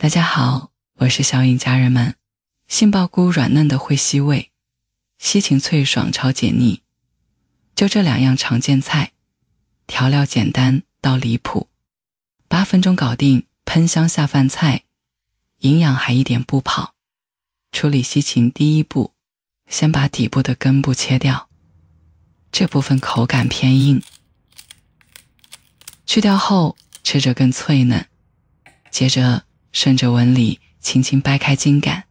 大家好，我是小颖家人们。杏鲍菇软嫩的会吸味，西芹脆爽超解腻。就这两样常见菜，调料简单到离谱，8分钟搞定，喷香下饭菜，营养还一点不跑。处理西芹第一步，先把底部的根部切掉，这部分口感偏硬，去掉后吃着更脆嫩。接着顺着纹理轻轻掰开茎秆，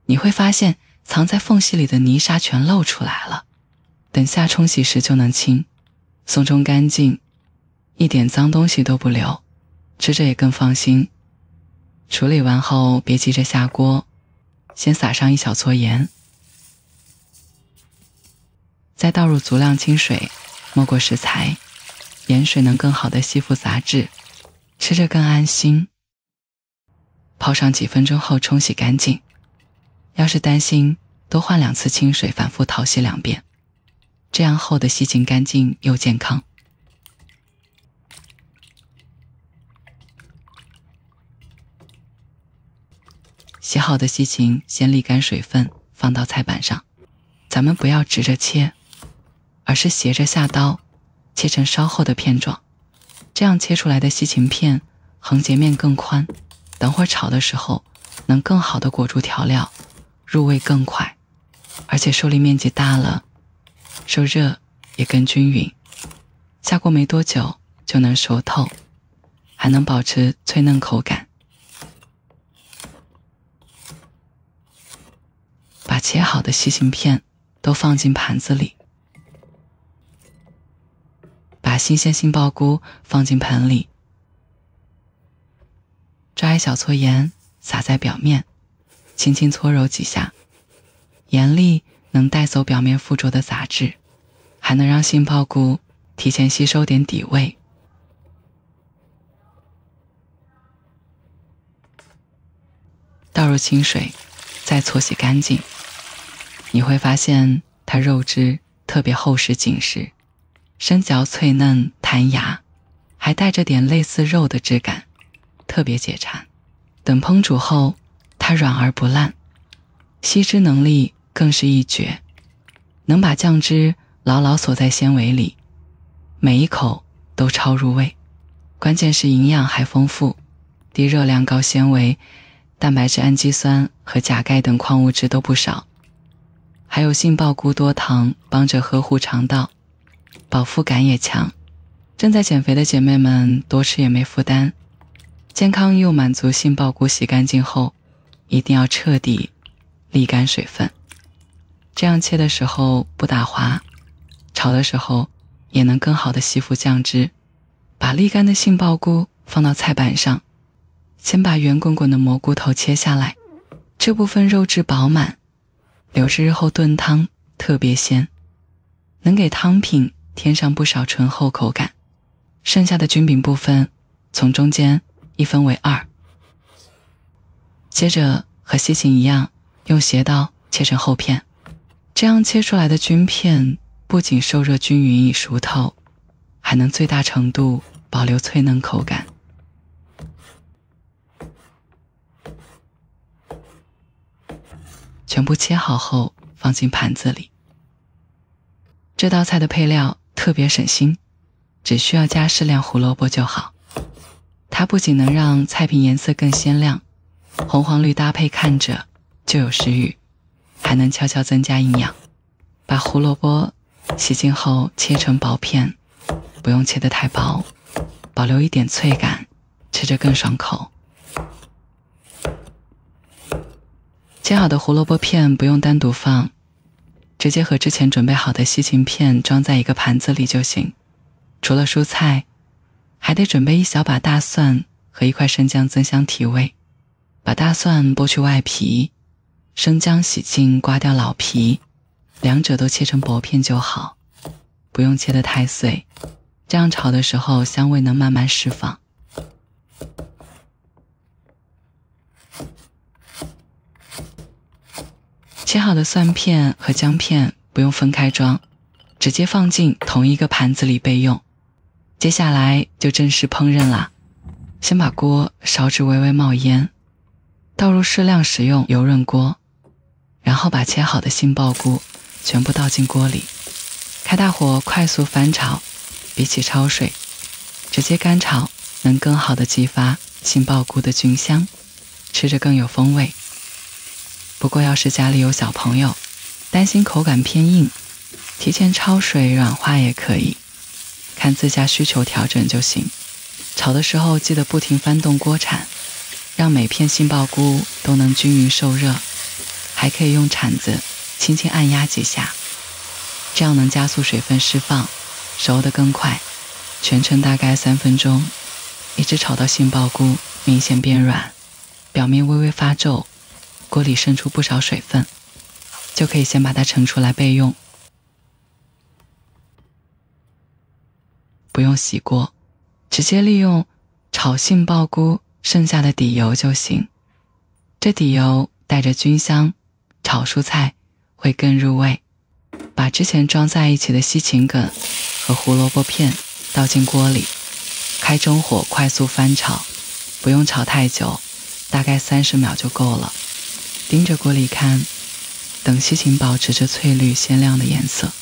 你会发现藏在缝隙里的泥沙全露出来了，等下冲洗时就能清，松中干净，一点脏东西都不留，吃着也更放心。处理完后别急着下锅，先撒上1小撮盐，再倒入足量清水没过食材，盐水能更好地吸附杂质，吃着更安心。泡上几分钟后冲洗干净，要是担心，多换2次清水反复淘洗2遍，这样后的西芹干净又健康。洗好的西芹先沥干水分，放到菜板上。咱们不要直着切，而是斜着下刀，切成稍厚的片状，这样切出来的西芹片横截面更宽，等会儿炒的时候能更好地裹住调料，入味更快，而且受力面积大了，受热也更均匀。下锅没多久就能熟透，还能保持脆嫩口感。把切好的西芹片都放进盘子里，把新鲜杏鲍菇放进盆里，抓1小撮盐撒在表面，轻轻搓揉几下，盐粒能带走表面附着的杂质，还能让杏鲍菇提前吸收点底味。倒入清水，再搓洗干净，你会发现它肉质特别厚实紧实，生嚼脆嫩弹牙，还带着点类似肉的质感，特别解馋。等烹煮后，它软而不烂，吸汁能力更是一绝，能把酱汁牢牢锁在纤维里，每一口都超入味。关键是营养还丰富，低热量高纤维，蛋白质、氨基酸和钾钙等矿物质都不少，还有杏鲍菇多糖，帮着呵护肠道，饱腹感也强。正在减肥的姐妹们多吃也没负担，健康又满足。杏鲍菇洗干净后一定要彻底沥干水分，这样切的时候不打滑，炒的时候也能更好的吸附酱汁。把沥干的杏鲍菇放到菜板上，先把圆滚滚的蘑菇头切下来，这部分肉质饱满，留着日后炖汤特别鲜，能给汤品添上不少醇厚口感。剩下的菌饼部分从中间一分为2，接着和西芹一样，用斜刀切成厚片，这样切出来的菌片不仅受热均匀已熟透，还能最大程度保留脆嫩口感。全部切好后放进盘子里。这道菜的配料特别省心，只需要加适量胡萝卜就好。它不仅能让菜品颜色更鲜亮，红黄绿搭配看着就有食欲，还能悄悄增加营养。把胡萝卜洗净后切成薄片，不用切得太薄，保留一点脆感，吃着更爽口。切好的胡萝卜片不用单独放，直接和之前准备好的西芹片装在一个盘子里就行。除了蔬菜，还得准备1小把大蒜和1块生姜增香提味。把大蒜剥去外皮，生姜洗净刮掉老皮，两者都切成薄片就好，不用切得太碎，这样炒的时候香味能慢慢释放。切好的蒜片和姜片不用分开装，直接放进同一个盘子里备用。接下来就正式烹饪啦。先把锅烧至微微冒烟，倒入适量食用油润锅，然后把切好的杏鲍菇全部倒进锅里，开大火快速翻炒。比起焯水，直接干炒能更好的激发杏鲍菇的菌香，吃着更有风味。不过要是家里有小朋友，担心口感偏硬，提前焯水软化也可以，看自家需求调整就行。炒的时候记得不停翻动锅铲，让每片杏鲍菇都能均匀受热，还可以用铲子轻轻按压几下，这样能加速水分释放，熟得更快。全程大概3分钟，一直炒到杏鲍菇明显变软，表面微微发皱，锅里渗出不少水分，就可以先把它盛出来备用。不用洗锅，直接利用炒杏鲍菇剩下的底油就行。这底油带着菌香，炒蔬菜会更入味。把之前装在一起的西芹梗和胡萝卜片倒进锅里，开中火快速翻炒，不用炒太久，大概30秒就够了。盯着锅里看，等西芹保持着翠绿鲜亮的颜色，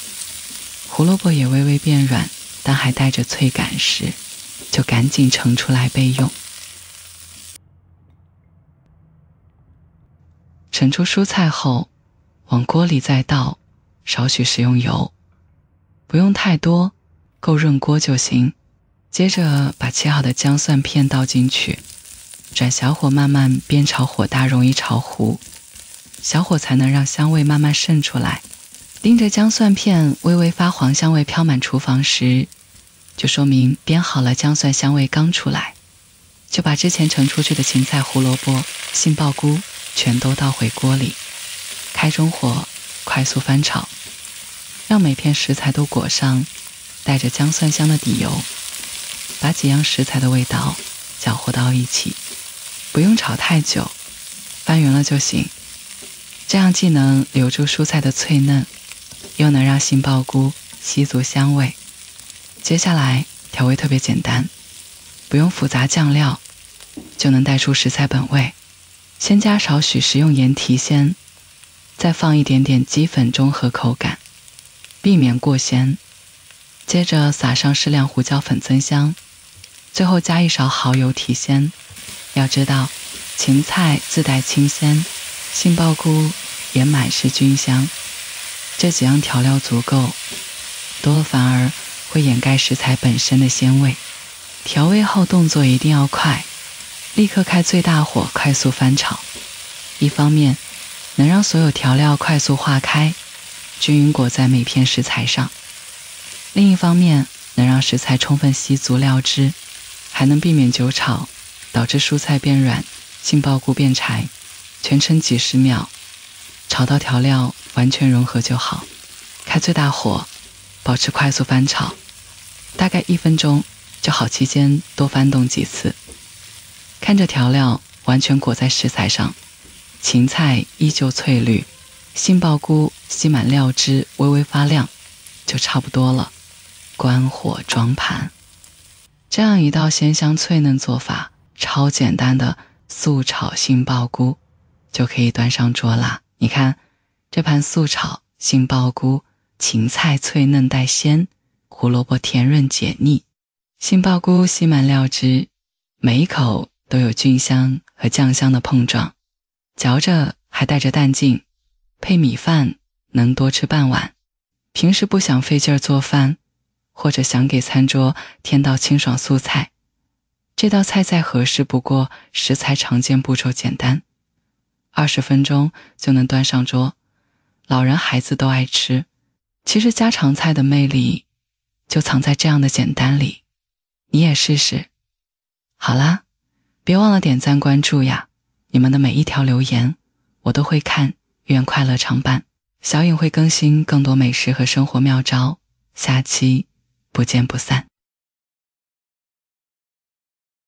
胡萝卜也微微变软，但还带着脆感时，就赶紧盛出来备用。盛出蔬菜后，往锅里再倒少许食用油，不用太多，够润锅就行。接着把切好的姜蒜片倒进去，转小火慢慢煸炒，火大容易炒糊，小火才能让香味慢慢渗出来。盯着姜蒜片微微发黄，香味飘满厨房时，就说明煸好了，姜蒜香味刚出来。就把之前盛出去的芹菜、胡萝卜、杏鲍菇全都倒回锅里，开中火快速翻炒，让每片食材都裹上带着姜蒜香的底油，把几样食材的味道搅和到一起，不用炒太久，翻匀了就行。这样既能留住蔬菜的脆嫩，又能让杏鲍菇吸足香味。接下来调味特别简单，不用复杂酱料，就能带出食材本味。先加少许食用盐提鲜，再放一点点鸡粉中和口感，避免过咸。接着撒上适量胡椒粉增香，最后加一勺蚝油提鲜。要知道，芹菜自带清鲜，杏鲍菇也满是菌香，这几样调料足够，多了反而会掩盖食材本身的鲜味。调味后动作一定要快，立刻开最大火快速翻炒，一方面能让所有调料快速化开，均匀裹在每片食材上，另一方面能让食材充分吸足料汁，还能避免久炒导致蔬菜变软，杏鲍菇变柴。全程几十秒，炒到调料完全融合就好。开最大火，保持快速翻炒，大概1分钟就好，期间多翻动几次。看着调料完全裹在食材上，芹菜依旧翠绿，杏鲍菇吸满料汁微微发亮，就差不多了。关火装盘。这样一道鲜香脆嫩做法，超简单的素炒杏鲍菇就可以端上桌啦。你看，这盘素炒杏鲍菇，芹菜脆嫩带鲜，胡萝卜甜润解腻，杏鲍菇吸满料汁，每一口都有菌香和酱香的碰撞，嚼着还带着淡劲，配米饭能多吃半碗。平时不想费劲儿做饭，或者想给餐桌添道清爽素菜，这道菜再合适不过，食材常见，步骤简单，20分钟就能端上桌，老人孩子都爱吃。其实家常菜的魅力就藏在这样的简单里，你也试试。好啦，别忘了点赞关注呀，你们的每一条留言我都会看，愿快乐常伴。小颖会更新更多美食和生活妙招，下期不见不散。